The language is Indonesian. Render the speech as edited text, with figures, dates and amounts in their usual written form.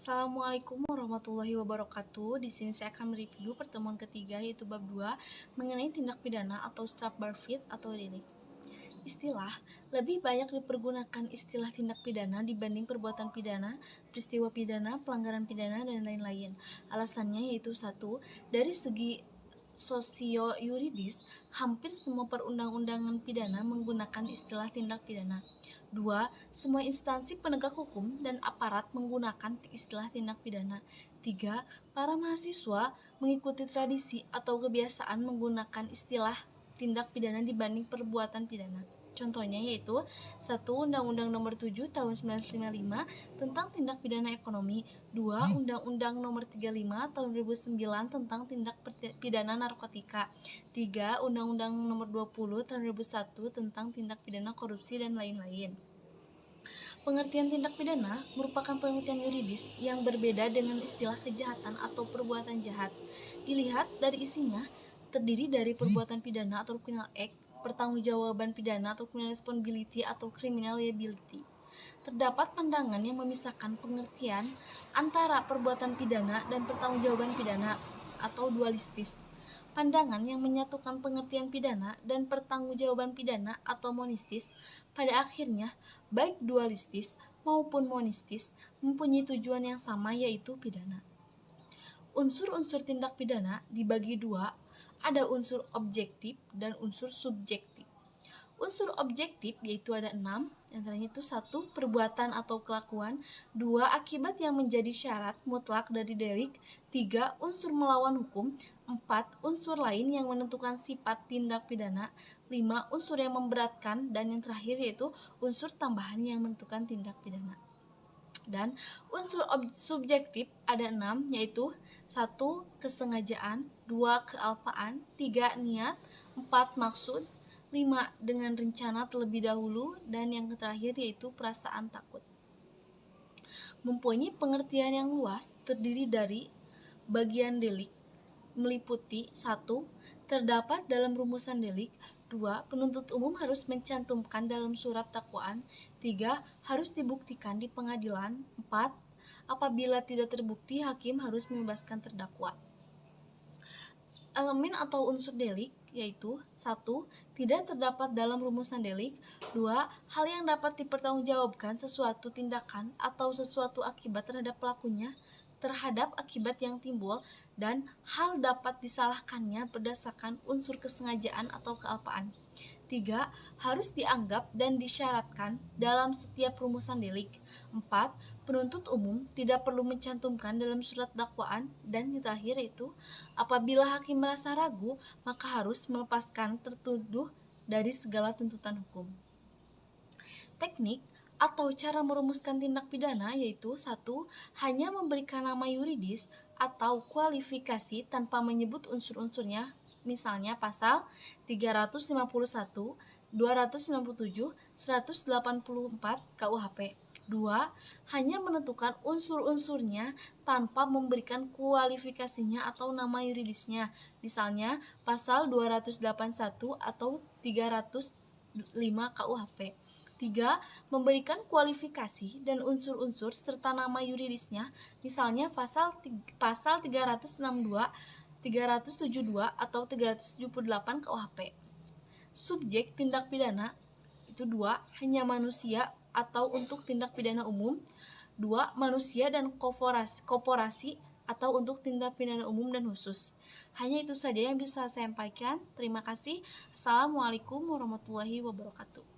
Assalamualaikum warahmatullahi wabarakatuh. Di sini saya akan mereview pertemuan ketiga yaitu bab 2 mengenai tindak pidana atau Strafbar fit atau delik. Istilah lebih banyak dipergunakan istilah tindak pidana dibanding perbuatan pidana, peristiwa pidana, pelanggaran pidana, dan lain-lain. Alasannya yaitu satu, dari segi sosio-yuridis, hampir semua perundang-undangan pidana menggunakan istilah tindak pidana. 2. Semua instansi penegak hukum dan aparat menggunakan istilah tindak pidana. 3. Para mahasiswa mengikuti tradisi atau kebiasaan menggunakan istilah tindak pidana dibanding perbuatan pidana. Contohnya yaitu 1. Undang-Undang Nomor 7 Tahun 1955 tentang tindak pidana ekonomi. 2. Undang-Undang Nomor 35 Tahun 2009 tentang tindak pidana narkotika. 3. Undang-Undang Nomor 20 Tahun 2001 tentang tindak pidana korupsi dan lain-lain. Pengertian tindak pidana merupakan pengertian yuridis yang berbeda dengan istilah kejahatan atau perbuatan jahat. Dilihat dari isinya, terdiri dari perbuatan pidana atau criminal act, pertanggungjawaban pidana atau criminal responsibility atau criminal liability. Terdapat pandangan yang memisahkan pengertian antara perbuatan pidana dan pertanggungjawaban pidana atau dualistis. Pandangan yang menyatukan pengertian pidana dan pertanggungjawaban pidana atau monistis pada akhirnya baik dualistis maupun monistis mempunyai tujuan yang sama yaitu pidana. Unsur-unsur tindak pidana dibagi dua, ada unsur objektif dan unsur subjektif. Unsur objektif yaitu ada 6, antaranya itu 1. Perbuatan atau kelakuan, 2. Akibat yang menjadi syarat mutlak dari delik, 3. Unsur melawan hukum, 4. Unsur lain yang menentukan sifat tindak pidana, 5. Unsur yang memberatkan, dan yang terakhir yaitu unsur tambahan yang menentukan tindak pidana. Dan unsur subjektif ada 6, yaitu 1. Kesengajaan, 2. Kealpaan, 3. Niat, 4. Maksud, 5. Dengan rencana terlebih dahulu, dan yang terakhir yaitu perasaan takut. Mempunyai pengertian yang luas, terdiri dari bagian delik, meliputi 1. Terdapat dalam rumusan delik, 2. Penuntut umum harus mencantumkan dalam surat dakwaan, 3. Harus dibuktikan di pengadilan, 4. Apabila tidak terbukti, hakim harus membebaskan terdakwa. Elemen atau unsur delik yaitu 1. Tidak terdapat dalam rumusan delik, 2. Hal yang dapat dipertanggungjawabkan sesuatu tindakan atau sesuatu akibat terhadap pelakunya terhadap akibat yang timbul, dan hal dapat disalahkannya berdasarkan unsur kesengajaan atau kealpaan. 3. Harus dianggap dan disyaratkan dalam setiap rumusan delik. 4. Penuntut umum tidak perlu mencantumkan dalam surat dakwaan, dan yang terakhir yaitu apabila hakim merasa ragu, maka harus melepaskan tertuduh dari segala tuntutan hukum. Teknik atau cara merumuskan tindak pidana yaitu 1. Hanya memberikan nama yuridis atau kualifikasi tanpa menyebut unsur-unsurnya, misalnya pasal 351, 297, 184 KUHP. 2. Hanya menentukan unsur-unsurnya tanpa memberikan kualifikasinya atau nama yuridisnya, misalnya pasal 281 atau 305 KUHP. 3. Memberikan kualifikasi dan unsur-unsur serta nama yuridisnya, misalnya pasal 362, 372 atau 378 KUHP. Subjek tindak pidana itu 2. Hanya manusia atau untuk tindak pidana umum, 2. Manusia dan korporasi atau untuk tindak pidana umum dan khusus. Hanya itu saja yang bisa saya sampaikan. Terima kasih. Assalamualaikum warahmatullahi wabarakatuh.